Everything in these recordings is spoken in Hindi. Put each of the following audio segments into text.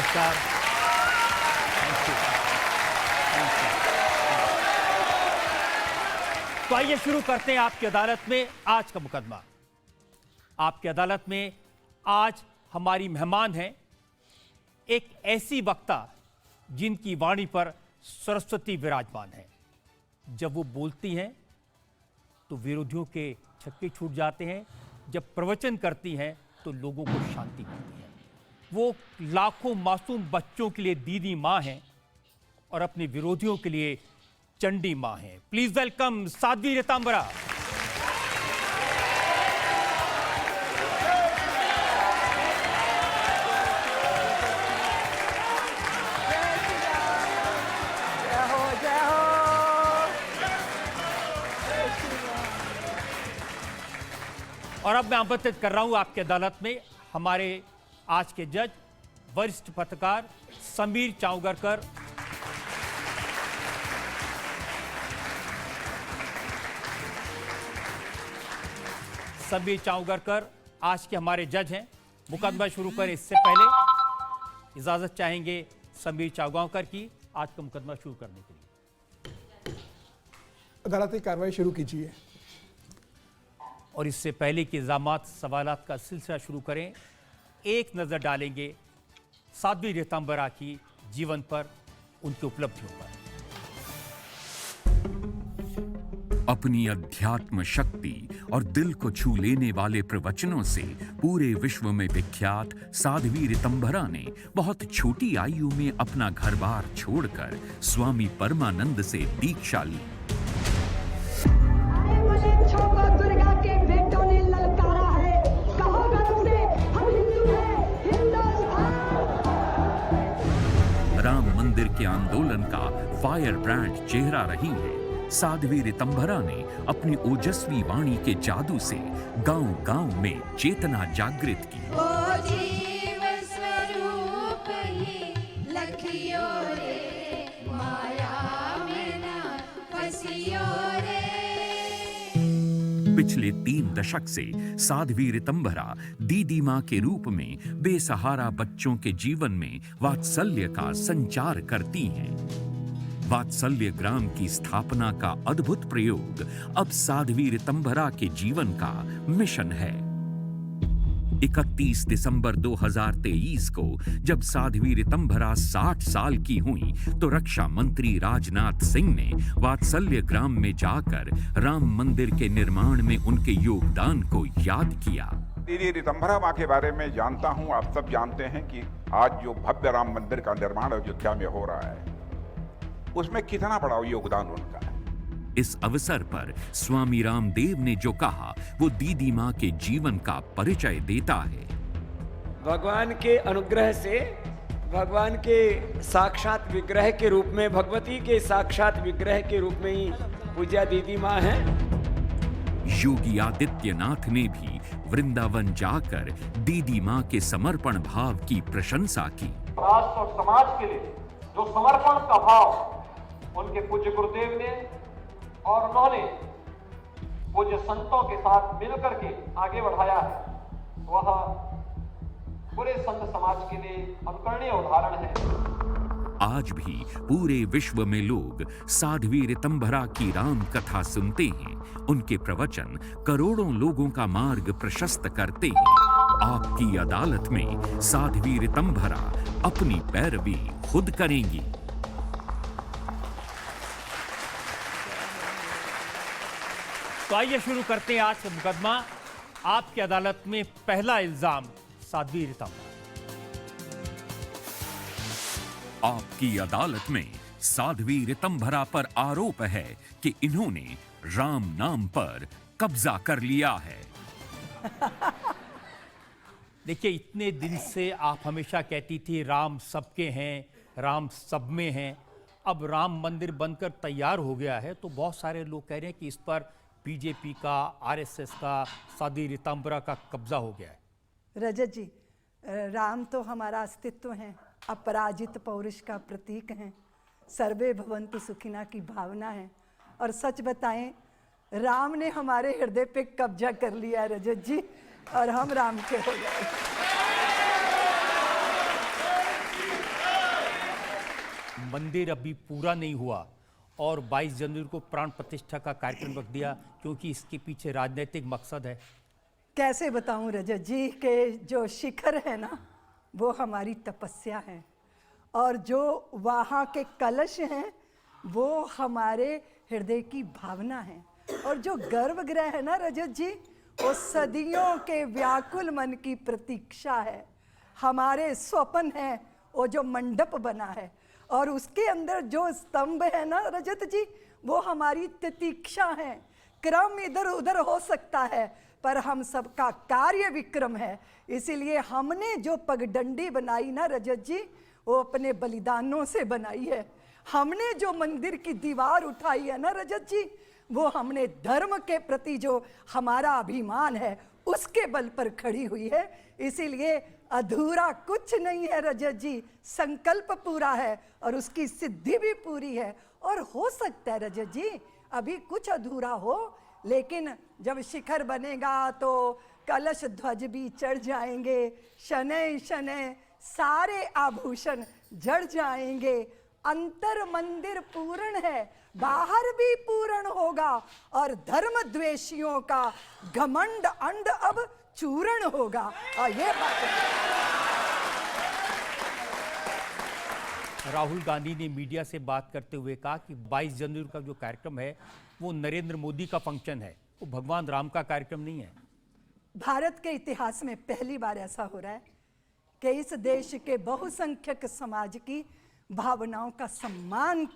नमस्कार। तो आइए शुरू करते हैं आपकी अदालत में आज का मुकदमा। आपकी अदालत में आज हमारी मेहमान हैं एक ऐसी वक्ता जिनकी वाणी पर सरस्वती विराजमान है। जब वो बोलती हैं तो विरोधियों के छक्के छूट जाते हैं, जब प्रवचन करती हैं तो लोगों को शांति मिलती है। वो लाखों मासूम बच्चों के लिए दीदी माँ हैं और अपने विरोधियों के लिए चंडी माँ हैं। Please welcome Sadhvi Ritambhara. और अब मैं आमंत्रित कर रहा हूं आपकी अदालत में हमारे आज के जज वरिष्ठ पत्रकार समीर चावगरकर। समीर चावगरकर आज के हमारे जज हैं। मुकदमा शुरू करें इससे पहले इजाजत चाहेंगे समीर चावगरकर की आज का मुकदमा शुरू करने के लिए। अदालत की कार्रवाई शुरू कीजिए। और इससे पहले कि इल्जामात सवालात का सिलसिला शुरू करें, एक नज़र डालेंगे साध्वी ऋतंभरा की जीवन पर, उनकी उपलब्धियों पर। अपनी अध्यात्म शक्ति और दिल को छू लेने वाले प्रवचनों से पूरे विश्व में विख्यात साध्वी ऋतंभरा ने बहुत छोटी आयु में अपना घर-बार छोड़कर स्वामी परमानंद से दीक्षा ली। राम मंदिर के आंदोलन का फायर ब्रांड चेहरा रही हैं साध्वी ऋतंभरा ने अपनी ओजस्वी वाणी के जादू से गांव-गांव में चेतना जागृत की। ओ जीव स्वरूप ही लखियो रे, माया में ना फसियो रे। पिछले 3 दशक से साध्वी ऋतंभरा दीदी माँ के रूप में बेसहारा बच्चों के जीवन में वात्सल्य का संचार करती हैं। वात्सल्य ग्राम की स्थापना का अद्भुत प्रयोग अब साध्वी ऋतंभरा के जीवन का मिशन है। 31 दिसंबर 2023 को जब साध्वी ऋतंभरा 60 साल की हुई तो रक्षा मंत्री राजनाथ सिंह ने वात्सल्य ग्राम में जाकर राम मंदिर के निर्माण में उनके योगदान को याद किया। दीदी ऋतंभरा माँ के बारे में जानता हूँ, आप सब जानते हैं कि आज जो भव्य राम मंदिर का निर्माण अयोध्या में हो रहा है उसमें कितना बड़ा योगदान उनका है। इस अवसर पर स्वामी रामदेव ने जो कहा वो दीदी माँ के जीवन का परिचय देता है। भगवान के अनुग्रह से भगवान के साक्षात विग्रह के रूप में, भगवती के साक्षात विग्रह के रूप में ही पूज्या दीदी माँ है। योगी आदित्यनाथ ने भी वृंदावन जाकर दीदी माँ के समर्पण भाव की प्रशंसा की। राष्ट्र और समाज के लिए जो समर्पण का भाव उनके पूज्य गुरुदेव ने और उन्होंने पूज्य संतों के साथ मिलकर के आगे बढ़ाया है, वह पूरे संत समाज के लिए अनुकरणीय उदाहरण है। आज भी पूरे विश्व में लोग साध्वी ऋतंभरा की राम कथा सुनते हैं। उनके प्रवचन करोड़ों लोगों का मार्ग प्रशस्त करते हैं। आपकी अदालत में साध्वी ऋतंभरा अपनी पैरवी खुद करेंगी। तो आइए शुरू करते हैं आज का मुकदमा। आपकी अदालत में पहला इल्जाम साध्वी ऋतंभरा। आपकी अदालत में साध्वी ऋतंभरा पर आरोप है कि इन्होंने राम नाम पर कब्जा कर लिया है। देखिए, इतने दिन से आप हमेशा कहती थी राम सबके हैं, राम सब में हैं। अब राम मंदिर बनकर तैयार हो गया है तो बहुत सारे लोग कह रहे हैं कि इस पर बीजेपी का, आरएसएस का, साध्वी ऋतंभरा का कब्जा हो गया है। रजत जी, राम तो हमारा अस्तित्व है, अपराजित पौरुष का प्रतीक हैं, सर्वे भवन्तु सुखिना की भावना है। और सच बताएं, राम ने हमारे हृदय पे कब्जा कर लिया है रजत जी, और हम राम के हो गए। मंदिर अभी पूरा नहीं हुआ और 22 जनवरी को प्राण प्रतिष्ठा का कार्यक्रम रख दिया क्योंकि इसके पीछे राजनीतिक मकसद है? कैसे बताऊं रजत जी के जो शिखर है ना वो हमारी तपस्या है और जो वहाँ के कलश हैं वो हमारे हृदय की भावना है और जो गर्भगृह है ना रजत जी वो सदियों के व्याकुल मन की प्रतीक्षा है। हमारे स्वप्न है वो जो मंडप बना है और उसके अंदर जो स्तंभ है ना रजत जी वो हमारी प्रतीक्षा है। क्रम इधर उधर हो सकता है पर हम सबका कार्य विक्रम है। इसीलिए हमने जो पगडंडी बनाई ना रजत जी वो अपने बलिदानों से बनाई है। हमने जो मंदिर की दीवार उठाई है ना रजत जी वो हमने धर्म के प्रति जो हमारा अभिमान है उसके बल पर खड़ी हुई है। इसीलिए अधूरा कुछ नहीं है रजत जी, संकल्प पूरा है और उसकी सिद्धि भी पूरी है। और हो सकता है रजत जी अभी कुछ अधूरा हो लेकिन जब शिखर बनेगा तो कलश ध्वज भी चढ़ जाएंगे, शनै शनै सारे आभूषण जड़ जाएंगे। अंतर मंदिर पूर्ण है, बाहर भी पूर्ण होगा और धर्म द्वेषियों का घमंड अंड अब चूर्ण होगा। और ये बात राहुल गांधी ने मीडिया से बात करते हुए कहा कि 22 जनवरी का जो कार्यक्रम है वो नरेंद्र मोदी का फंक्शन है, वो भगवान राम का कार्यक्रम नहीं है। भारत के इतिहास में पहली बार ऐसा हो रहा है कि इस देश के बहुसंख्यक समाज की भावनाओं का सम्मान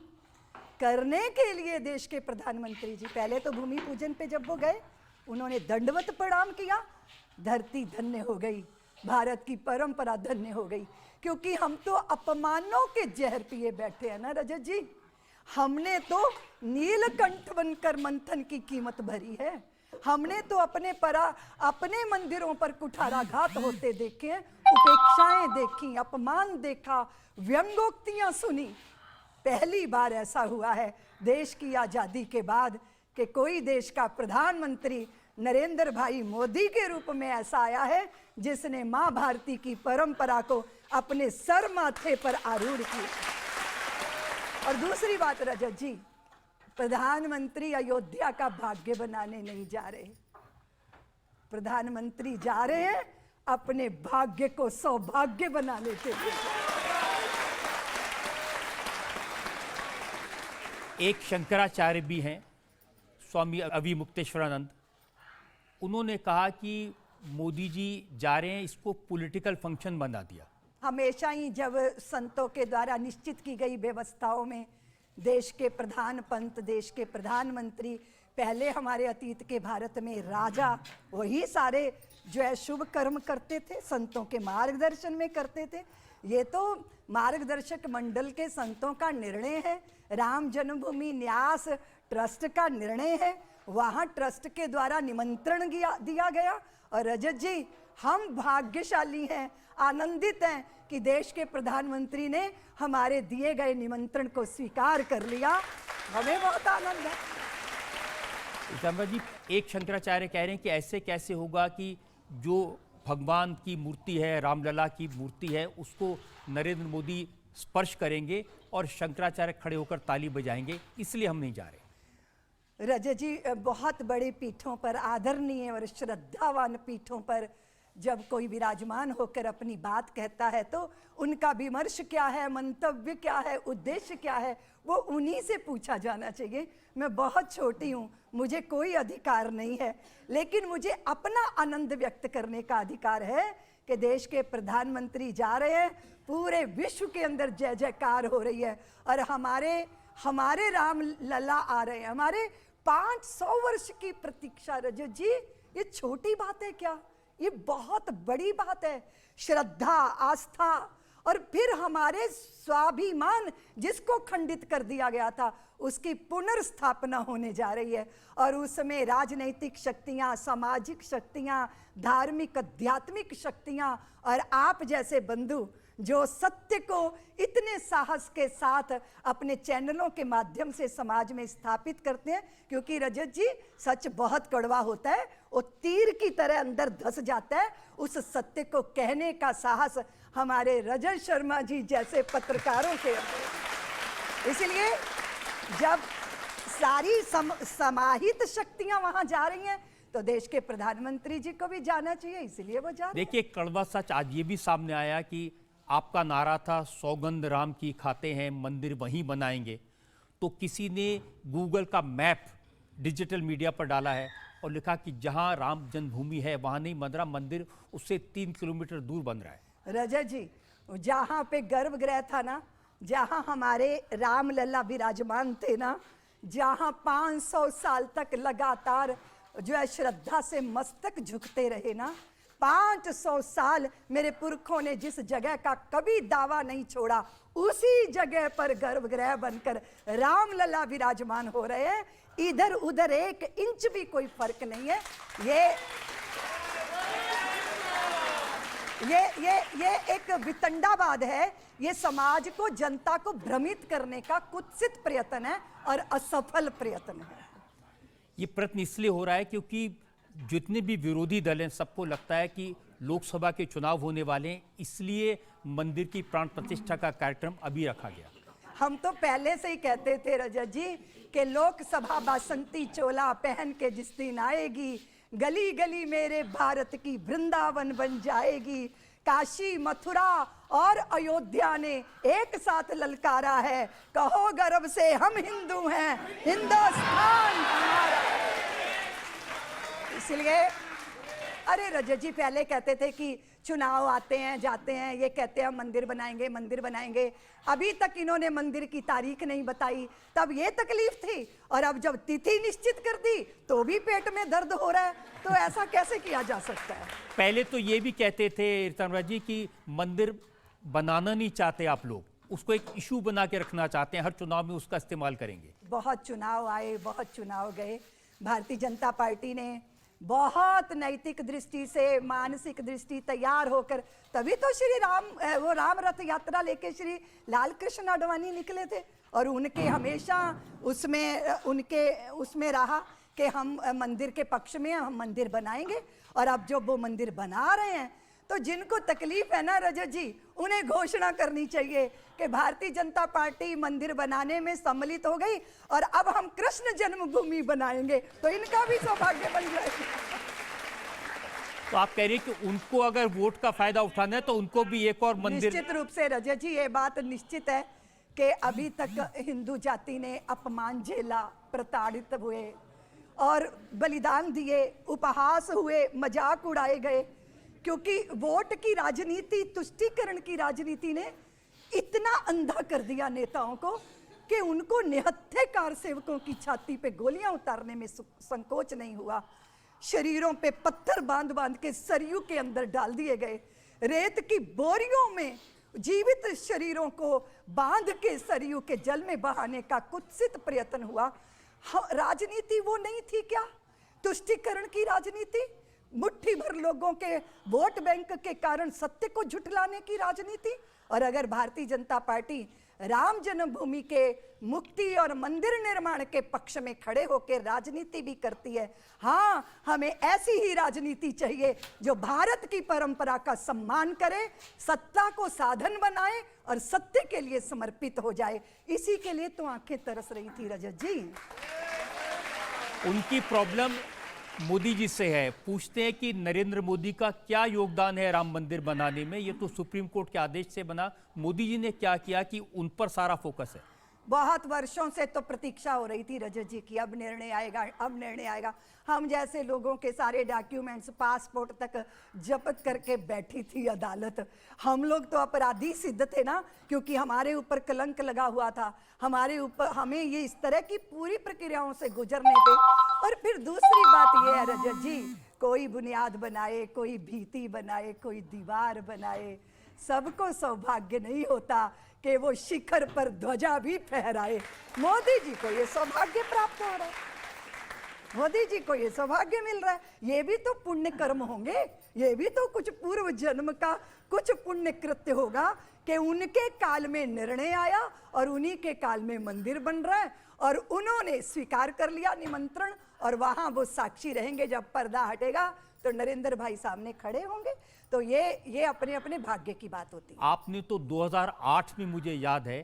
करने के लिए देश के प्रधानमंत्री जी पहले तो भूमि पूजन पे जब वो गए उन्होंने दंडवत प्रणाम किया, धरती धन्य हो गई, भारत की परंपरा धन्य हो गई। क्योंकि हम तो अपमानों के जहर पिए बैठे हैं ना रजत जी। हमने तो नीलकंठ बनकर मंथन की कीमत भरी है। हमने तो अपने मंदिरों पर कुठाराघात होते देखे हैं, उपेक्षाएं देखी, अपमान देखा, व्यंगोक्तियां सुनी। पहली बार ऐसा हुआ है देश की आजादी के बाद कि कोई देश का प्रधानमंत्री नरेंद्र भाई मोदी के रूप में ऐसा आया है जिसने मां भारती की परंपरा को अपने सर माथे पर आरूढ़ किया। और दूसरी बात रजत जी, प्रधानमंत्री अयोध्या का भाग्य बनाने नहीं जा रहे, प्रधानमंत्री जा रहे हैं अपने भाग्य को सौभाग्य बनाने के लिए। एक शंकराचार्य भी हैं, स्वामी अविमुक्तेश्वरानंद, उन्होंने कहा कि मोदी जी जा रहे हैं, इसको पॉलिटिकल फंक्शन बना दिया। हमेशा ही जब संतों के द्वारा निश्चित की गई व्यवस्थाओं में देश के प्रधान पंत, देश के प्रधानमंत्री, पहले हमारे अतीत के भारत में राजा वही सारे जो है शुभ कर्म करते थे, संतों के मार्गदर्शन में करते थे। ये तो मार्गदर्शक मंडल के संतों का निर्णय है, राम जन्मभूमि न्यास ट्रस्ट का निर्णय है, वहाँ ट्रस्ट के द्वारा निमंत्रण दिया गया। और रजत जी हम भाग्यशाली हैं, आनंदित हैं कि देश के प्रधानमंत्री ने हमारे दिए गए निमंत्रण को स्वीकार कर लिया, हमें बहुत आनंद है। शंकर जी, एक शंकराचार्य कह रहे हैं कि ऐसे कैसे होगा कि जो भगवान की मूर्ति है, रामलला की मूर्ति है, उसको नरेंद्र मोदी स्पर्श करेंगे और शंकराचार्य खड़े होकर ताली बजाएंगे, इसलिए हम नहीं जा रहे। रजत जी, बहुत बड़े पीठों पर, आदरणीय और श्रद्धावान पीठों पर जब कोई विराजमान होकर अपनी बात कहता है तो उनका विमर्श क्या है, मंतव्य क्या है, उद्देश्य क्या है, वो उन्हीं से पूछा जाना चाहिए। मैं बहुत छोटी हूँ, मुझे कोई अधिकार नहीं है, लेकिन मुझे अपना आनंद व्यक्त करने का अधिकार है कि देश के प्रधानमंत्री जा रहे हैं, पूरे विश्व के अंदर जय जयकार हो रही है और हमारे राम लला आ रहे हैं। हमारे 500 वर्ष की प्रतीक्षा रजत जी, ये छोटी बात है क्या? ये बहुत बड़ी बात है। श्रद्धा, आस्था और फिर हमारे स्वाभिमान जिसको खंडित कर दिया गया था उसकी पुनर्स्थापना होने जा रही है। और उसमें राजनैतिक शक्तियां, सामाजिक शक्तियां, धार्मिक आध्यात्मिक शक्तियां और आप जैसे बंधु जो सत्य को इतने साहस के साथ अपने चैनलों के माध्यम से समाज में स्थापित करते हैं, क्योंकि रजत जी सच बहुत कड़वा होता है, वो तीर की तरह अंदर धस जाता है। उस सत्य को कहने का साहस हमारे रजत शर्मा जी जैसे पत्रकारों के अंदर। इसलिए जब सारी समाहित शक्तियां वहां जा रही हैं तो देश के प्रधानमंत्री जी को भी जाना चाहिए, इसलिए वो जा रहे हैं। देखिए, कड़वा सच आज ये भी सामने आया कि आपका नारा था सौगंध राम की खाते हैं, मंदिर वहीं बनाएंगे। तो किसी ने गूगल का मैप डिजिटल मीडिया पर डाला है और लिखा कि जहां राम जन्मभूमि है वहां नहीं बन रहा, मंदिर उससे 3 किलोमीटर दूर बन रहा है। रजत जी, जहां पे गर्भगृह था ना, जहां हमारे रामलला विराजमान थे ना, जहां 500 साल तक लगातार जो है श्रद्धा से मस्तक झुकते रहे ना, 500 साल मेरे पुरखों ने जिस जगह का कभी दावा नहीं छोड़ा, उसी जगह पर गर्भगृह बनकर रामलला विराजमान हो रहे हैं। इधर उधर 1 इंच भी कोई फर्क नहीं है। ये एक वितंडावाद है, ये समाज को, जनता को भ्रमित करने का कुत्सित प्रयत्न है और असफल प्रयत्न है। ये प्रयत्न इसलिए हो रहा है क्योंकि जितने भी विरोधी दल हैं सबको लगता है कि लोकसभा के चुनाव होने वाले हैं, इसलिए मंदिर की प्राण प्रतिष्ठा का कार्यक्रम अभी रखा गया। हम तो पहले से ही कहते थे रजत जी कि लोकसभा बासंती चोला पहन के जिस दिन आएगी, गली गली मेरे भारत की वृंदावन बन जाएगी। काशी, मथुरा और अयोध्या ने एक साथ ललकारा है, कहो गर्व से हम हिंदू हैं, हिंदुस्तान हमारा। इसलिए अरे रजत जी पहले कहते थे कि चुनाव आते हैं जाते हैं, ये कहते हैं मंदिर बनाएंगे मंदिर बनाएंगे, अभी तक इन्होंने मंदिर की तारीख नहीं बताई, तब ये तकलीफ थी, और अब जब तिथि निश्चित कर दी तो भी पेट में दर्द हो रहा है। तो ऐसा कैसे किया जा सकता है? पहले तो ये भी कहते थे रीतम जी कि मंदिर बनाना नहीं चाहते आप लोग, उसको एक इशू बना के रखना चाहते हैं, हर चुनाव में उसका इस्तेमाल करेंगे। बहुत चुनाव आए, बहुत चुनाव गए, भारतीय जनता पार्टी ने बहुत नैतिक दृष्टि से, मानसिक दृष्टि तैयार होकर, तभी तो श्री राम वो राम रथ यात्रा लेके श्री लाल कृष्ण आडवाणी निकले थे, और उनके हमेशा उसमें रहा कि हम मंदिर के पक्ष में, हम मंदिर बनाएंगे। और अब जो वो मंदिर बना रहे हैं, तो जिनको तकलीफ है ना रजत जी, उन्हें घोषणा करनी चाहिए कि भारतीय जनता पार्टी मंदिर बनाने में सम्मिलित हो गई और अब हम कृष्ण जन्मभूमि बनाएंगे, तो इनका भी सौभाग्य बन जाएगा। तो आप कह रही हैं कि उनको अगर वोट का फायदा उठाना है तो उनको भी एक और मंदिर। निश्चित रूप से रजत जी ये बात निश्चित है कि अभी तक हिंदू जाति ने अपमान झेला, प्रताड़ित हुए और बलिदान दिए, उपहास हुए, मजाक उड़ाए गए, क्योंकि वोट की राजनीति, तुष्टीकरण की राजनीति ने इतना अंधा कर दिया नेताओं को कि उनको निहत्थे कार सेवकों की छाती पे गोलियां उतारने में संकोच नहीं हुआ। शरीरों पे पत्थर बांध बांध के सरयू के अंदर डाल दिए गए, रेत की बोरियों में जीवित शरीरों को बांध के सरयू के जल में बहाने का कुत्सित प्रयत्न हुआ। राजनीति वो नहीं थी क्या? तुष्टीकरण की राजनीति, मुट्ठी भर लोगों के वोट बैंक के कारण सत्य को झुठलाने की राजनीति। और अगर भारतीय जनता पार्टी राम जन्मभूमि के मुक्ति और मंदिर निर्माण के पक्ष में खड़े होकर राजनीति भी करती है, हाँ, हमें ऐसी ही राजनीति चाहिए जो भारत की परंपरा का सम्मान करे, सत्ता को साधन बनाए और सत्य के लिए समर्पित हो जाए। इसी के लिए तो आंखें तरस रही थी रजत जी। उनकी प्रॉब्लम मोदी जी से है, पूछते हैं कि नरेंद्र मोदी का क्या योगदान है राम मंदिर बनाने में? ये तो सुप्रीम कोर्ट के आदेश से बना, मोदी जी ने क्या किया कि उन पर सारा फोकस है? बहुत वर्षों से तो प्रतीक्षा हो रही थी रजत जी की अब निर्णय आएगा, अब निर्णय आएगा। हम जैसे लोगों के सारे डॉक्यूमेंट्स, पासपोर्ट तक जब्त करके बैठी थी अदालत। हम लोग तो अपराधी सिद्ध थे ना, क्योंकि हमारे ऊपर कलंक लगा हुआ था, हमारे ऊपर, हमें ये इस तरह की पूरी प्रक्रियाओं से गुजरने थे। और फिर दूसरी बात ये है रजत जी, कोई बुनियाद बनाए, कोई भीति बनाए, कोई दीवार बनाए, सबको सौभाग्य नहीं होता कि वो शिखर पर ध्वजा भी फहराए। मोदी जी को ये सौभाग्य प्राप्त हो रहा है, मोदी जी को ये सौभाग्य मिल रहा है। ये भी तो पुण्य कर्म होंगे, ये भी तो कुछ पूर्व जन्म का कुछ पुण्य कृत्य होगा कि उनके काल में निर्णय आया और उन्हीं के काल में मंदिर बन रहा है और उन्होंने स्वीकार कर लिया निमंत्रण, और वहां वो साक्षी रहेंगे। जब पर्दा हटेगा तो नरेंद्र भाई सामने खड़े होंगे। तो ये अपने अपने भाग्य की बात होती है। आपने तो 2008 में, मुझे याद है,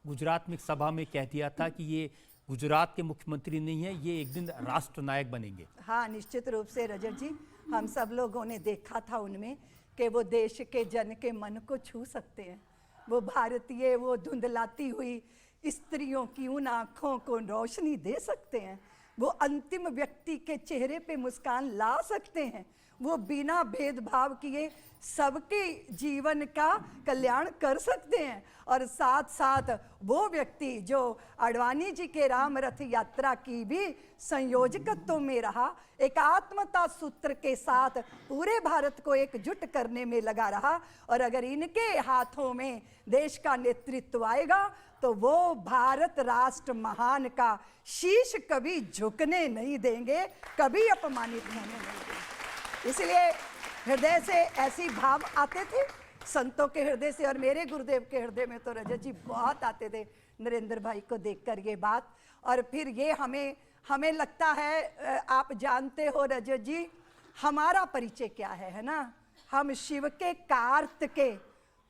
गुजरात में एक सभा में कह दिया था कि ये गुजरात के मुख्यमंत्री नहीं है, ये एक दिन राष्ट्र नायक बनेंगे। हाँ, निश्चित रूप से रजत जी, हम सब लोगों ने देखा था उनमें कि वो देश के जन के मन को छू सकते हैं। वो भारतीय, वो धुंधलाती हुई स्त्रियों की उन आँखों को रोशनी दे सकते हैं। वो अंतिम व्यक्ति के चेहरे पे मुस्कान ला सकते हैं। वो बिना भेदभाव किए सबके जीवन का कल्याण कर सकते हैं। और साथ साथ वो व्यक्ति जो आडवाणी जी के राम रथ यात्रा की भी संयोजकत्व में रहा, एकात्मता सूत्र के साथ पूरे भारत को एकजुट करने में लगा रहा। और अगर इनके हाथों में देश का नेतृत्व आएगा तो वो भारत राष्ट्र महान का शीश कभी झुकने नहीं देंगे, कभी अपमानित होने नहीं देंगे। इसलिए हृदय से ऐसी भाव आते थे संतों के हृदय से, और मेरे गुरुदेव के हृदय में तो रजत जी बहुत आते थे नरेंद्र भाई को देखकर ये बात। और फिर ये हमें लगता है, आप जानते हो रजत जी, हमारा परिचय क्या है ना? हम शिव के कार्तिकेय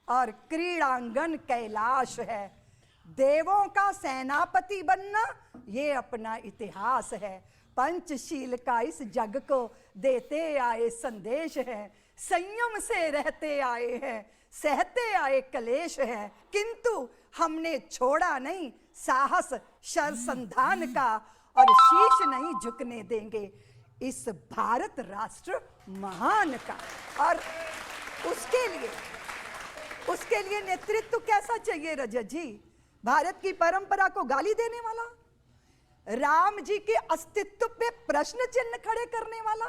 और क्रीड़ांगन कैलाश है। देवों का सेनापति बनना ये अपना इतिहास है। पंचशील का इस जग को देते आए संदेश है। संयम से रहते आए हैं, सहते आए कलेश है, किंतु हमने छोड़ा नहीं साहस शरसंधान का, और शीश नहीं झुकने देंगे इस भारत राष्ट्र महान का। और उसके लिए नेतृत्व कैसा चाहिए रजत जी? भारत की परंपरा को गाली देने वाला, राम जी के अस्तित्व पे प्रश्न चिन्ह खड़े करने वाला,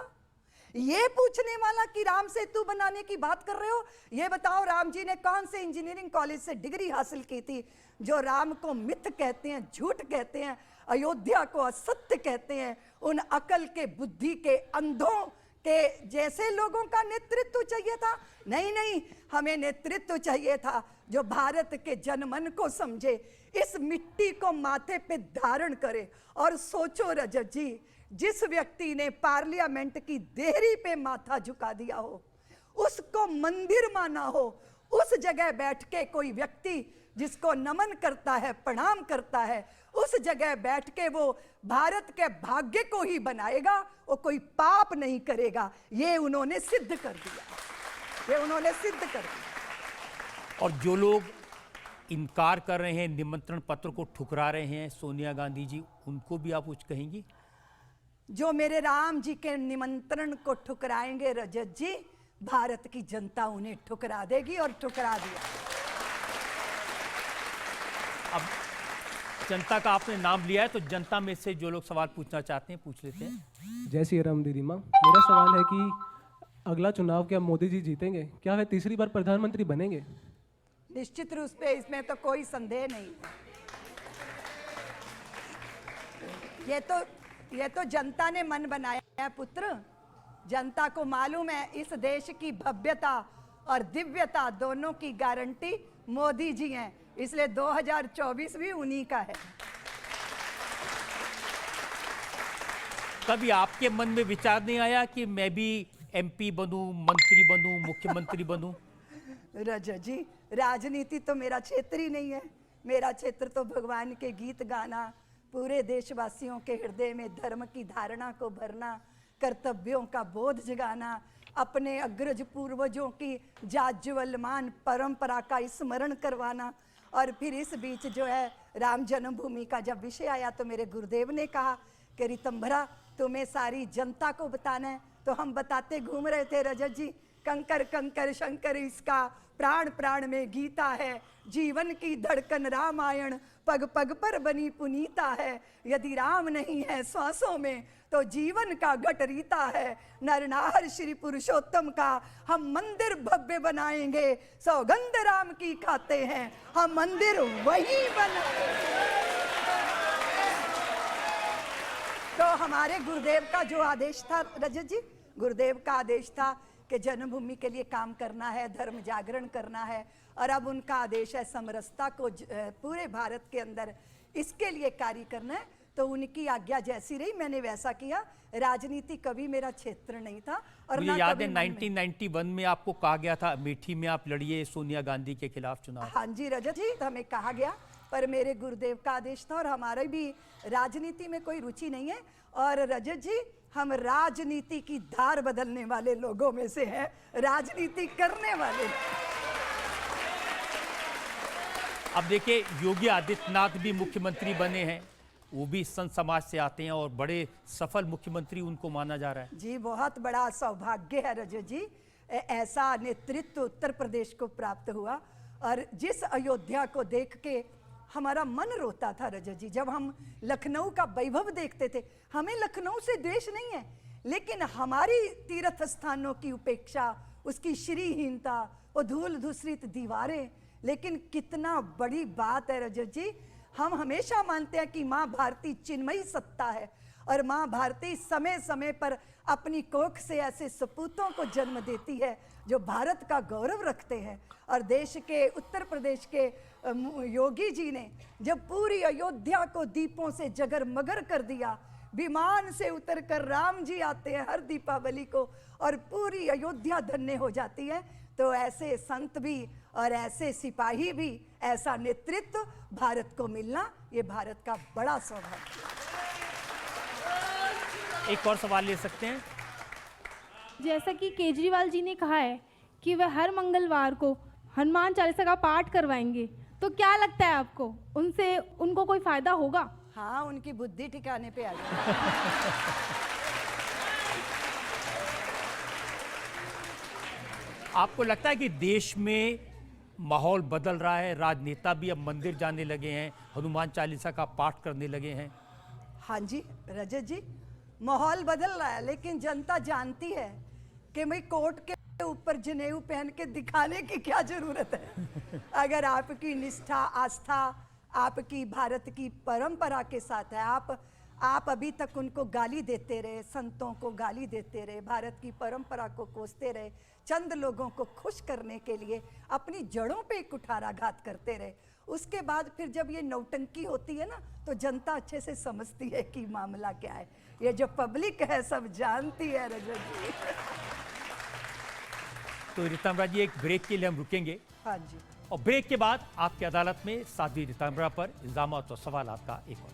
ये पूछने वाला कि राम सेतु बनाने की बात कर रहे हो, ये बताओ राम जी ने कौन से इंजीनियरिंग कॉलेज से डिग्री हासिल की थी जो राम को मिथ कहते हैं, झूठ कहते हैं, अयोध्या को असत्य कहते हैं। उन अकल के, बुद्धि के अंधों के जैसे लोगों का नेतृत्व चाहिए था? नहीं, हमें नेतृत्व चाहिए था जो भारत के जनमन को समझे, इस मिट्टी को माथे पे धारण करे। और सोचो रजत जी, जिस व्यक्ति ने पार्लियामेंट की देहरी पे माथा झुका दिया हो, उसको मंदिर माना हो, उस जगह बैठ के कोई व्यक्ति जिसको नमन करता है, प्रणाम करता है, उस जगह बैठ के वो भारत के भाग्य को ही बनाएगा, वो कोई पाप नहीं करेगा। ये उन्होंने सिद्ध कर दिया, और जो लोग इनकार कर रहे हैं, निमंत्रण पत्र को ठुकरा रहे हैं सोनिया गांधी जी, उनको भी आप कुछ कहेंगी? जो मेरे राम जी के निमंत्रण को ठुकराएंगे रजत जी, भारत की जनता उन्हें ठुकरा देगी, और ठुकरा दिया। अब जनता का आपने नाम लिया है, तो जनता में से जो लोग सवाल पूछना चाहते हैं पूछ लेते हैं। जय श्री राम दीदी माँ, मेरा सवाल है कि अगला चुनाव क्या मोदी जी जीतेंगे? क्या वे तीसरी बार प्रधानमंत्री बनेंगे? निश्चित रूप से इसमें तो कोई संदेह नहीं। ये तो जनता ने मन बनाया है पुत्र। जनता को मालूम है इस देश की भव्यता और दिव्यता दोनों की गारंटी मोदी जी हैं, इसलिए 2024 भी उन्हीं का है। कभी आपके मन में विचार नहीं आया कि मैं भी एमपी बनूं, मंत्री बनूं, मुख्यमंत्री बनूं? रजत जी, राजनीति तो मेरा क्षेत्र ही नहीं है। मेरा क्षेत्र तो भगवान के गीत गाना, पूरे देशवासियों के हृदय में धर्म की धारणा को भरना, कर्तव्यों का बोध जगाना, अपने अग्रज पूर्वजों की जाज्वल्यमान परंपरा का स्मरण करवाना। और फिर इस बीच जो है राम जन्मभूमि का जब विषय आया तो मेरे गुरुदेव ने कहा कि रितंभरा तुम्हें सारी जनता को बताना है। तो हम बताते घूम रहे थे रजत जी, कंकर कंकर शंकर इसका प्राण प्राण में गीता है, जीवन की धड़कन रामायण पग पग पर बनी पुनीता है। यदि राम नहीं है श्वासों में तो जीवन का घट रीता है। नरनार श्री पुरुषोत्तम का हम मंदिर भव्य बनाएंगे, सौगंध राम की खाते हैं, हम मंदिर वही बनाएंगे। तो हमारे गुरुदेव का जो आदेश था रजत जी, गुरुदेव का आदेश था कि जन्मभूमि के लिए काम करना है, धर्म जागरण करना है। और अब उनका आदेश है समरसता को पूरे भारत के अंदर इसके लिए कार्य करना है। तो उनकी आज्ञा जैसी रही मैंने वैसा किया। राजनीति कभी मेरा क्षेत्र नहीं था। और मुझे याद है 1991 में आपको कहा गया था अमेठी में आप लड़िए सोनिया गांधी के खिलाफ चुनाव। हाँ जी रजत जी, तो हमें कहा गया पर मेरे गुरुदेव का आदेश था और हमारे भी राजनीति में कोई रुचि नहीं है। और रजत जी, हम राजनीति की धार बदलने वाले लोगों में से हैं, राजनीति करने वाले। अब देखिए, योगी आदित्यनाथ भी मुख्यमंत्री बने हैं, वो भी संत समाज से आते हैं और बड़े सफल मुख्यमंत्री उनको माना जा रहा है। जी, बहुत बड़ा सौभाग्य है रजत जी, ऐसा नेतृत्व उत्तर प्रदेश को प्राप्त हुआ। और जिस अयोध्या को देख के हमारा मन रोता था रजत जी, जब हम लखनऊ का वैभव देखते थे। हमें लखनऊ से द्वेष नहीं है, लेकिन हमारी तीर्थ स्थानों की उपेक्षा, उसकी श्रीहीनता, वो धूल धूसरित दीवारें। लेकिन कितना बड़ी बात है रजत जी, हम हमेशा मानते हैं कि माँ भारती चिन्मयी सत्ता है और माँ भारती समय समय पर अपनी कोख से ऐसे सपूतों को जन्म देती है जो भारत का गौरव रखते हैं। और देश के उत्तर प्रदेश के योगी जी ने जब पूरी अयोध्या को दीपों से जगरमगर कर दिया, विमान से उतरकर राम जी आते हैं हर दीपावली को और पूरी अयोध्या धन्य हो जाती है, तो ऐसे संत भी और ऐसे सिपाही भी, ऐसा नेतृत्व भारत को मिलना, ये भारत का बड़ा सौभाग्य है। एक और सवाल ले सकते हैं। जैसा कि केजरीवाल जी ने कहा है कि वह हर मंगलवार को हनुमान चालीसा का पाठ करवाएंगे, तो क्या लगता है आपको, उनसे उनको कोई फायदा होगा? हाँ, उनकी बुद्धि ठिकाने पे आ जाए। आपको लगता है कि देश में माहौल बदल रहा है, राजनेता भी अब मंदिर जाने लगे हैं, हनुमान चालीसा का पाठ करने लगे हैं? हाँ जी रजत जी, माहौल बदल रहा है, लेकिन जनता जानती है कि मैं कोर्ट के ऊपर जनेऊ पहन के दिखाने की क्या जरूरत है। अगर आपकी निष्ठा, आस्था आपकी भारत की परंपरा के साथ है, आप अभी तक उनको गाली देते रहे, संतों को गाली देते रहे, भारत की परंपरा को कोसते रहे, चंद लोगों को खुश करने के लिए अपनी जड़ों पे कुठाराघात करते रहे, उसके बाद फिर जब ये नौटंकी होती है ना, तो जनता अच्छे से समझती है कि मामला क्या है। ये जो पब्लिक है सब जानती है रजत जी। तो रीतांबरा जी, एक ब्रेक के लिए हम रुकेंगे। हाँ जी। और ब्रेक के बाद आपकी अदालत में साध्वी रीतांबरा पर इल्जाम और सवाल का एक और।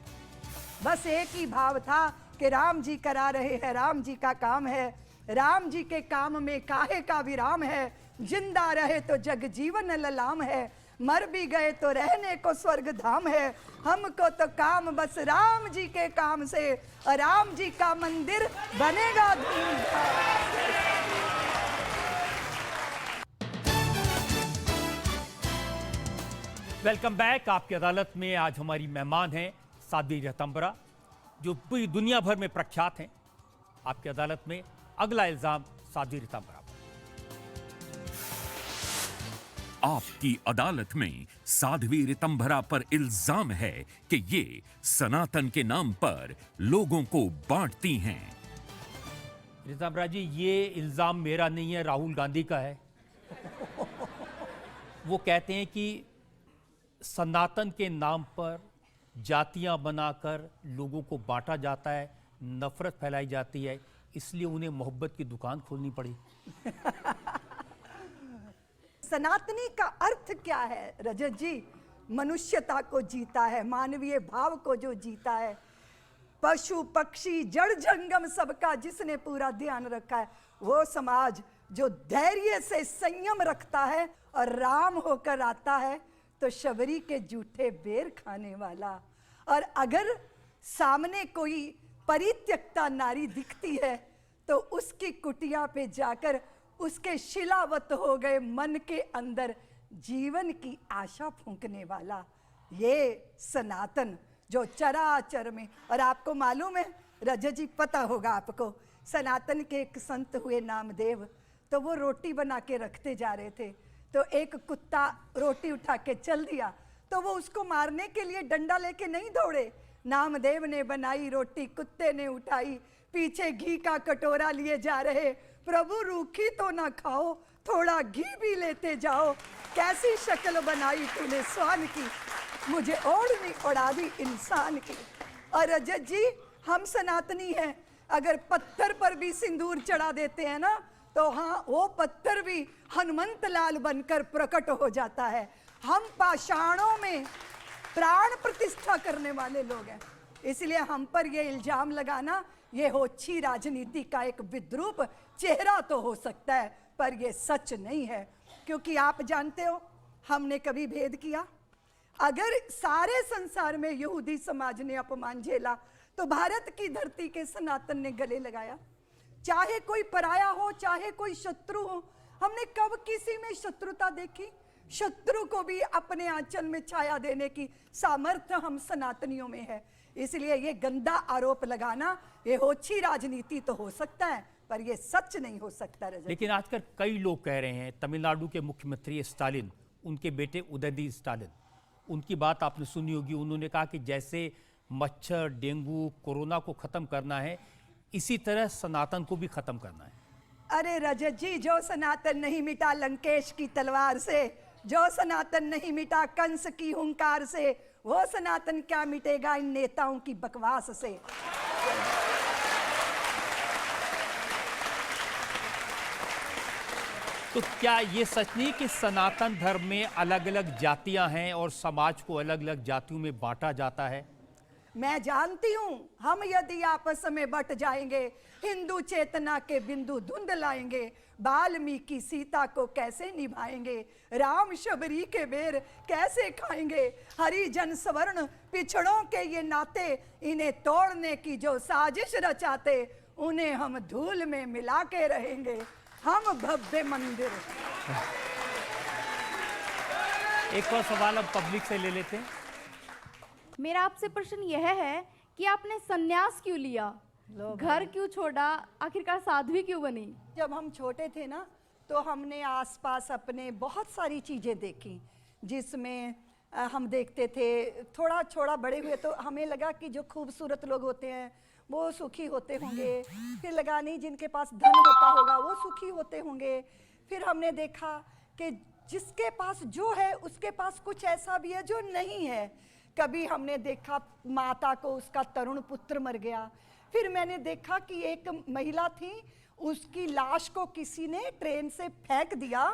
बस एक ही भाव था कि राम जी करा रहे हैं, राम जी का काम है, राम जी के काम में काहे का विराम है, जिंदा रहे तो जग जीवन ललाम है, मर भी गए तो रहने को स्वर्ग धाम है, हमको तो काम बस राम जी के काम से, और राम जी का मंदिर बनेगा धूमधाम। Welcome back. आपकी अदालत में आज हमारी मेहमान हैं साध्वी रीतांबरा, जो पूरी दुनिया भर में प्रख्यात हैं। आपकी अदालत में अगला इल्जाम साध्वी रीतांबरा पर। आपकी अदालत में साध्वी रीतांबरा पर इल्जाम है कि ये सनातन के नाम पर लोगों को बांटती हैं। रीतांबरा जी, ये इल्जाम मेरा नहीं है, राहुल गांधी का है। वो कहते हैं कि सनातन के नाम पर जातियां बनाकर लोगों को बांटा जाता है, नफरत फैलाई जाती है, इसलिए उन्हें मोहब्बत की दुकान खोलनी पड़ी। सनातनी का अर्थ क्या है रजत जी? मनुष्यता को जीता है, मानवीय भाव को जो जीता है, पशु पक्षी जड़ जंगम सबका जिसने पूरा ध्यान रखा है, वो समाज जो धैर्य से संयम रखता है और राम होकर आता है तो शबरी के जूठे बेर खाने वाला। और अगर सामने कोई परित्यक्ता नारी दिखती है तो उसकी कुटिया पे जाकर उसके शिलावत हो गए मन के अंदर जीवन की आशा फूंकने वाला, ये सनातन जो चराचर में। और आपको मालूम है रजत जी, पता होगा आपको, सनातन के एक संत हुए नामदेव, तो वो रोटी बना के रखते जा रहे थे, तो एक कुत्ता रोटी उठा के चल दिया, तो वो उसको मारने के लिए डंडा लेके नहीं दौड़े, नामदेव ने बनाई रोटी, कुत्ते ने उठाई, पीछे घी का कटोरा लिए जा रहे, प्रभु रूखी तो ना खाओ, थोड़ा घी भी लेते जाओ, कैसी शक्ल बनाई तूने स्वान की, मुझे ओढ़नी उड़ा दी इंसान की। और रजत जी, हम सनातनी हैं, अगर पत्थर पर भी सिंदूर चढ़ा देते हैं ना, तो हाँ, वो पत्थर भी हनुमंत लाल बनकर प्रकट हो जाता है। हम पाषाणों में प्राण प्रतिष्ठा करने वाले लोग हैं। इसलिए हम पर ये इल्जाम लगाना, ये होच्छी राजनीति का एक विद्रूप चेहरा तो हो सकता है, पर ये सच नहीं है। क्योंकि आप जानते हो, हमने कभी भेद किया? अगर सारे संसार में यहूदी समाज ने अपमान झेला, तो भारत की धरती के सनातन ने गले लगाया। चाहे कोई पराया हो, चाहे कोई शत्रु हो, हमने कब किसी में शत्रुता देखी? शत्रु को भी अपने आंचल में छाया देने की सामर्थ्य हम सनातनियों में है। इसलिए ये गंदा आरोप लगाना, ये होच्छी राजनीति तो हो सकता है, पर ये सच नहीं हो सकता। रजत, लेकिन आजकल कई लोग कह रहे हैं, तमिलनाडु के मुख्यमंत्री स्टालिन, उनके बेटे उदयनिधि स्टालिन, उनकी बात आपने सुनी होगी। उन्होंने कहा कि जैसे मच्छर, डेंगू, कोरोना को खत्म करना है, इसी तरह सनातन को भी खत्म करना है। अरे रजत जी, जो सनातन नहीं मिटा लंकेश की तलवार से, जो सनातन नहीं मिटा कंस की हुंकार से, वो सनातन क्या मिटेगा इन नेताओं की बकवास से। तो क्या ये सच नहीं कि सनातन धर्म में अलग अलग जातियां हैं और समाज को अलग अलग जातियों में बांटा जाता है? मैं जानती हूं, हम यदि आपस में बट जाएंगे, हिंदू चेतना के बिंदु धुंध लाएंगे, वाल्मीकि सीता को कैसे निभाएंगे, राम शबरी के बेर कैसे खाएंगे, हरिजन सवर्ण पिछड़ों के ये नाते, इन्हें तोड़ने की जो साजिश रचाते, उन्हें हम धूल में मिला के रहेंगे, हम भव्य मंदिर। एक और सवाल हम पब्लिक से ले लेते हैं। मेरा आपसे प्रश्न यह है कि आपने सन्यास क्यों लिया, घर क्यों छोड़ा, आखिरकार साध्वी क्यों बनी? जब हम छोटे थे ना, तो हमने आसपास अपने बहुत सारी चीज़ें देखी, जिसमें हम देखते थे, थोड़ा छोड़ा बड़े हुए तो हमें लगा कि जो खूबसूरत लोग होते हैं वो सुखी होते होंगे, फिर लगा नहीं जिनके पास धन होता होगा वो सुखी होते होंगे। फिर हमने देखा कि जिसके पास जो है उसके पास कुछ ऐसा भी है जो नहीं है। कभी हमने देखा माता को उसका तरुण पुत्र मर गया, फिर मैंने देखा कि एक महिला थी, उसकी लाश को किसी ने ट्रेन से फेंक दिया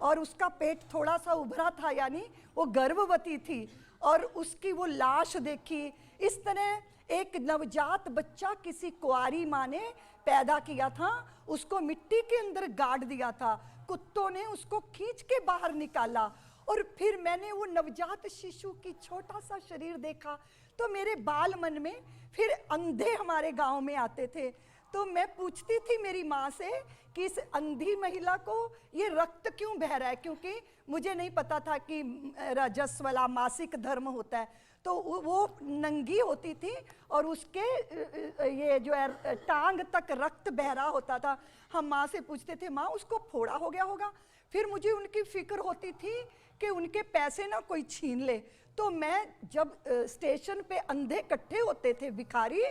और उसका पेट थोड़ा सा उभरा था, यानी वो गर्भवती थी, और उसकी वो लाश देखी। इस तरह एक नवजात बच्चा किसी कुंवारी माँ ने पैदा किया था, उसको मिट्टी के अंदर गाड़ दिया था, कुत्तों ने उसको खींच के बाहर निकाला, और फिर मैंने वो नवजात शिशु की छोटा सा शरीर देखा। तो मेरे बाल मन में फिर अंधे हमारे गांव में आते थे, तो मैं पूछती थी मेरी माँ से कि इस अंधी महिला को ये रक्त क्यों बह रहा है, क्योंकि मुझे नहीं पता था कि रजस्वला मासिक धर्म होता है। तो वो नंगी होती थी और उसके ये जो है टांग तक रक्त बह रहा होता था। हम माँ से पूछते थे, माँ उसको फोड़ा हो गया होगा। फिर मुझे उनकी फिक्र होती थी कि उनके पैसे ना कोई छीन ले। तो मैं जब स्टेशन पे अंधे इकट्ठे होते थे भिखारी,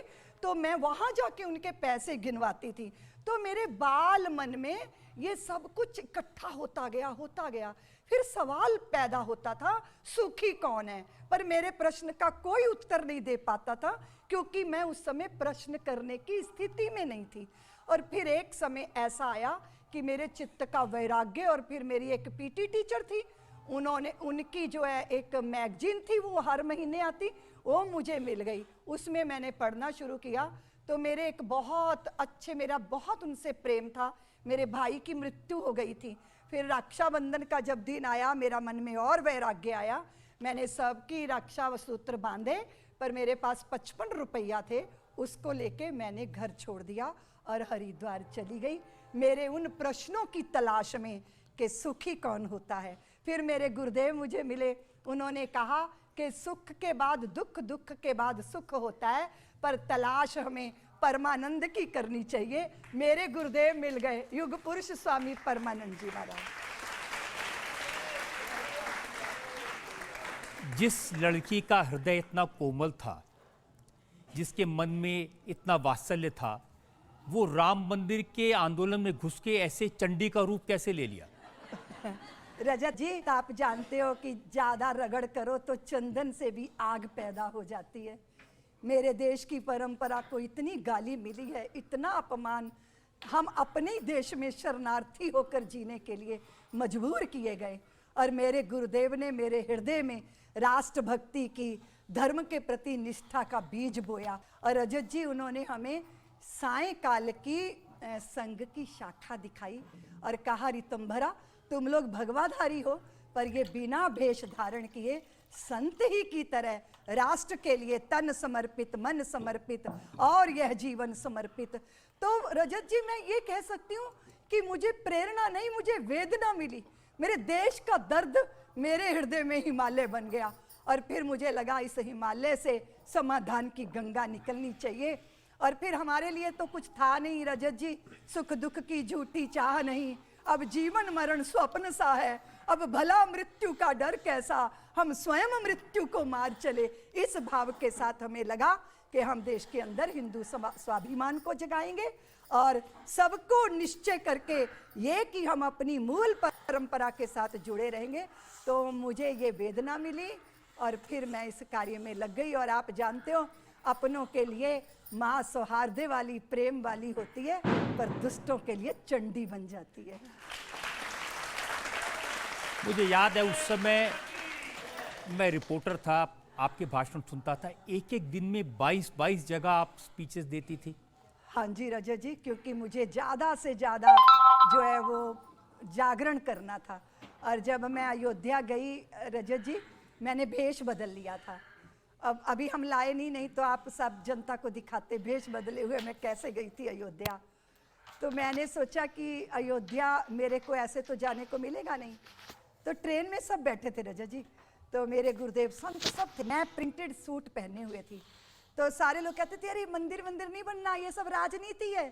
तो मैं वहाँ जाके उनके पैसे गिनवाती थी। तो मेरे बाल मन में ये सब कुछ इकट्ठा होता गया। फिर सवाल पैदा होता था, सुखी कौन है? पर मेरे प्रश्न का कोई उत्तर नहीं दे पाता था, क्योंकि मैं उस समय प्रश्न करने की स्थिति में नहीं थी। और फिर एक समय ऐसा आया कि मेरे चित्त का वैराग्य, और फिर मेरी एक पीटी टीचर थी, उनकी जो है एक मैगजीन थी, वो हर महीने आती, वो मुझे मिल गई। उसमें मैंने पढ़ना शुरू किया। तो मेरे एक बहुत अच्छे, मेरा बहुत उनसे प्रेम था। मेरे भाई की मृत्यु हो गई थी। फिर रक्षाबंधन का जब दिन आया, मेरा मन में और वैराग्य आया। मैंने सबकी रक्षा सूत्र बांधे, पर मेरे पास 55 रुपया थे, उसको लेके मैंने घर छोड़ दिया और हरिद्वार चली गई, मेरे उन प्रश्नों की तलाश में कि सुखी कौन होता है। फिर मेरे गुरुदेव मुझे मिले, उन्होंने कहा कि सुख के बाद दुख, दुख के बाद सुख होता है, पर तलाश हमें परमानंद की करनी चाहिए। मेरे गुरुदेव मिल गए, युग पुरुष स्वामी परमानंद जी महाराज। जिस लड़की का हृदय इतना कोमल था, जिसके मन में इतना वात्सल्य था, वो राम मंदिर के आंदोलन में घुस के ऐसे चंडी का रूप कैसे ले लिया? रजत जी, आप जानते हो कि ज्यादा रगड़ करो तो चंदन से भी आग पैदा हो जाती है। मेरे देश की परंपरा को इतनी गाली मिली है, इतना अपमान, हम अपने ही देश में शरणार्थी होकर जीने के लिए मजबूर किए गए। और मेरे गुरुदेव ने मेरे हृदय में राष्ट्रभक्ति की, धर्म के प्रति निष्ठा का बीज बोया। और रजत जी उन्होंने हमें सायंकाल की संघ की शाखा दिखाई और कहा, रितंभरा तुम लोग भगवाधारी हो, पर ये बिना भेष धारण किए संत ही की तरह राष्ट्र के लिए तन समर्पित, मन समर्पित और यह जीवन समर्पित। तो रजत जी मैं ये कह सकती हूँ कि मुझे प्रेरणा नहीं, मुझे वेदना मिली। मेरे देश का दर्द मेरे हृदय में हिमालय बन गया और फिर मुझे लगा इस हिमालय से समाधान की गंगा निकलनी चाहिए। और फिर हमारे लिए तो कुछ था नहीं रजत जी, सुख दुख की झूठी चाह नहीं, अब जीवन मरण स्वप्न सा है, अब भला मृत्यु का डर कैसा, हम स्वयं मृत्यु को मार चले। इस भाव के साथ हमें लगा कि हम देश के अंदर हिंदू स्वाभिमान को जगाएंगे और सबको निश्चय करके ये कि हम अपनी मूल परंपरा के साथ जुड़े रहेंगे। तो मुझे ये वेदना मिली और फिर मैं इस कार्य में लग गई। और आप जानते हो, अपनों के लिए माँ सौहार्द वाली, प्रेम वाली होती है, पर दुष्टों के लिए चंडी बन जाती है। मुझे याद है उस समय मैं रिपोर्टर था, आपके भाषण सुनता था, एक एक दिन में 22 जगह आप स्पीचेस देती थी। हाँ जी रजत जी, क्योंकि मुझे ज़्यादा से ज़्यादा जो है वो जागरण करना था। और जब मैं अयोध्या गई रजत जी, मैंने भेष बदल लिया था। अब अभी हम लाए नहीं तो आप सब जनता को दिखाते भेष बदले हुए मैं कैसे गई थी अयोध्या। तो मैंने सोचा कि अयोध्या मेरे को ऐसे तो जाने को मिलेगा नहीं। तो ट्रेन में सब बैठे थे रजत जी, तो मेरे गुरुदेव संत सब थे, मैं प्रिंटेड सूट पहने हुए थी। तो सारे लोग कहते थे अरे मंदिर नहीं बनना, ये सब राजनीति है।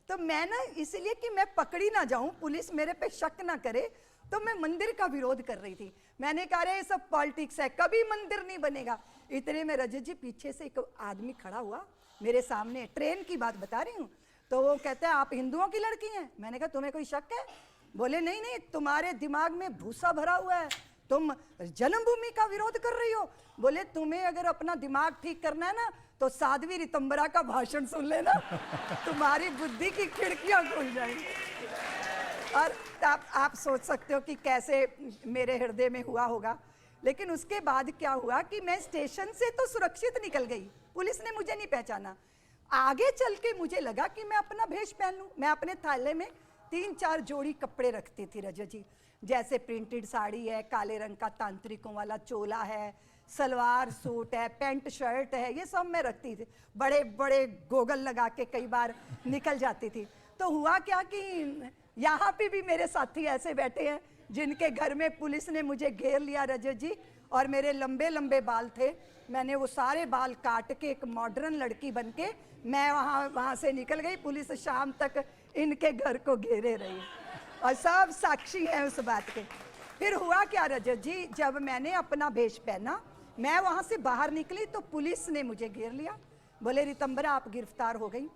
तो मैं ना इसलिए कि मैं पकड़ी ना जाऊं, पुलिस मेरे पे शक ना करे, तो मैं मंदिर का विरोध कर रही थी। मैंने कहा ये सब पॉलिटिक्स है, कभी मंदिर नहीं बनेगा। इतने में रजत जी पीछे से एक आदमी खड़ा हुआ मेरे सामने, ट्रेन की बात बता रही हूँ। तो वो कहता है आप हिंदुओं की लड़की हैं। मैंने कहा तुम्हें कोई शक है? बोले नहीं, तुम्हारे दिमाग में भूसा भरा हुआ है, तुम जन्मभूमि का विरोध कर रही हो। बोले तुम्हें अगर अपना दिमाग ठीक करना है ना, तो साध्वी रितंबरा का भाषण सुन लेना, तुम्हारी बुद्धि की खिड़कियां खुल जाएंगी। और आप सोच सकते हो कि कैसे मेरे हृदय में हुआ होगा। लेकिन उसके बाद क्या हुआ कि मैं स्टेशन से तो सुरक्षित निकल गई, पुलिस ने मुझे नहीं पहचाना। आगे चल के मुझे लगा कि मैं अपना भेष पहन लूं। मैं अपने थाले में 3-4 जोड़ी कपड़े रखती थी रजत जी, जैसे प्रिंटेड साड़ी है, काले रंग का तांत्रिकों वाला चोला है, सलवार सूट है, पैंट शर्ट है, ये सब मैं रखती थी। बड़े बड़े गोगल लगा के कई बार निकल जाती थी। तो हुआ क्या कि यहाँ पे भी मेरे साथी ऐसे बैठे हैं जिनके घर में पुलिस ने मुझे घेर लिया रजत जी, और मेरे लंबे लंबे बाल थे। मैंने वो सारे बाल काट के एक मॉडर्न लड़की बन के मैं वहाँ से निकल गई। पुलिस शाम तक इनके घर को घेरे रही और सब साक्षी हैं उस बात के। फिर हुआ क्या रजत जी, जब मैंने अपना भेष पहना, मैं वहाँ से बाहर निकली तो पुलिस ने मुझे घेर लिया। बोले रितंबरा आप गिरफ्तार हो गई।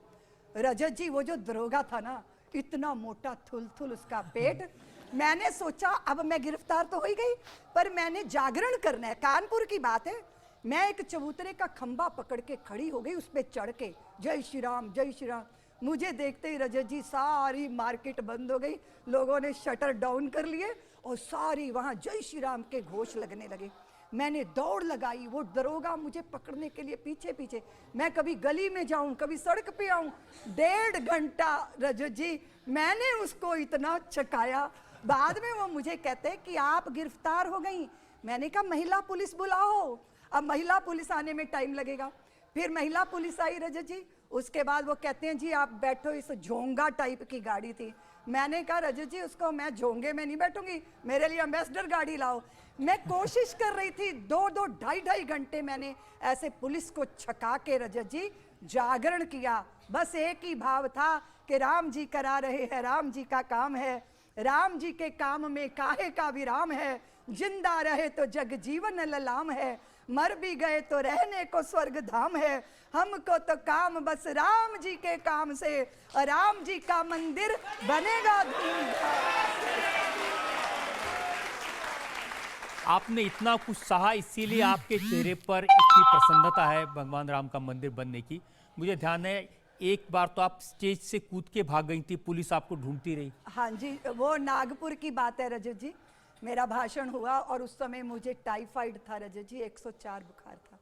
रजत जी वो जो दरोगा था ना, इतना मोटा थुल उसका पेट। मैंने सोचा अब मैं गिरफ्तार तो हो ही गई, पर मैंने जागरण करना है। कानपुर की बात है, मैं एक चबूतरे का खंबा पकड़ के खड़ी हो गई, उस पर चढ़ के जय श्री राम जय श्री राम। मुझे देखते ही रजत जी सारी मार्केट बंद हो गई, लोगों ने शटर डाउन कर लिए और सारी वहाँ जय श्री राम के घोष लगने लगे। मैंने दौड़ लगाई, वो दरोगा मुझे पकड़ने के लिए पीछे पीछे। मैं कभी गली में जाऊं, कभी सड़क पे आऊं। 1.5 घंटा रजत जी मैंने उसको इतना छकाया। बाद में वो मुझे कहते कि आप गिरफ्तार हो गई। मैंने कहा महिला पुलिस बुलाओ। अब महिला पुलिस आने में टाइम लगेगा। फिर महिला पुलिस आई रजत जी। उसके बाद वो कहते हैं जी आप बैठो, इस झोंगा टाइप की गाड़ी थी। मैंने कहा रजत जी उसको मैं झोंगे में नहीं बैठूंगी, मेरे लिए एम्बेसडर गाड़ी लाओ। मैं कोशिश कर रही थी, 2-2 ढाई घंटे मैंने ऐसे पुलिस को छका के रजत जी जागरण किया। बस एक ही भाव था कि राम जी करा रहे हैं, राम जी का काम है, राम जी के काम में काहे का विराम है। जिंदा रहे तो जग जीवन ललाम है, मर भी गए तो रहने को स्वर्ग धाम है। हमको तो काम बस राम जी के काम से, और राम जी का मंदिर बनेगा धूमधाम। आपने इतना कुछ सहा, इसीलिए आपके चेहरे पर इतनी प्रसन्नता है भगवान राम का मंदिर बनने की। मुझे ध्यान है एक बार तो आप स्टेज से कूद के भाग गई थी, पुलिस आपको ढूंढती रही। हाँ जी, वो नागपुर की बात है रजत जी। मेरा भाषण हुआ और उस समय मुझे टाइफाइड था रजत जी, 104 बुखार था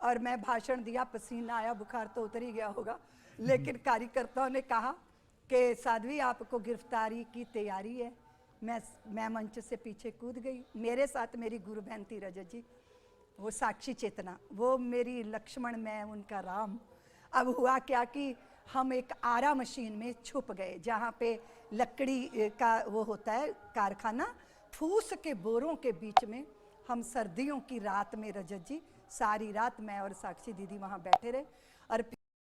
और मैं भाषण दिया, पसीना आया, बुखार तो उतर ही गया होगा, लेकिन कार्यकर्ताओं ने कहा कि साध्वी आपको गिरफ्तारी की तैयारी है। मैं मंच से पीछे कूद गई। मेरे साथ मेरी गुरु बहन थी रजत जी, वो साक्षी चेतना, वो मेरी लक्ष्मण, मैं उनका राम। अब हुआ क्या कि हम एक आरा मशीन में छुप गए जहाँ पे लकड़ी का वो होता है कारखाना, फूस के बोरों के बीच में हम सर्दियों की रात में रजत जी सारी रात मैं और साक्षी दीदी वहाँ बैठे रहे और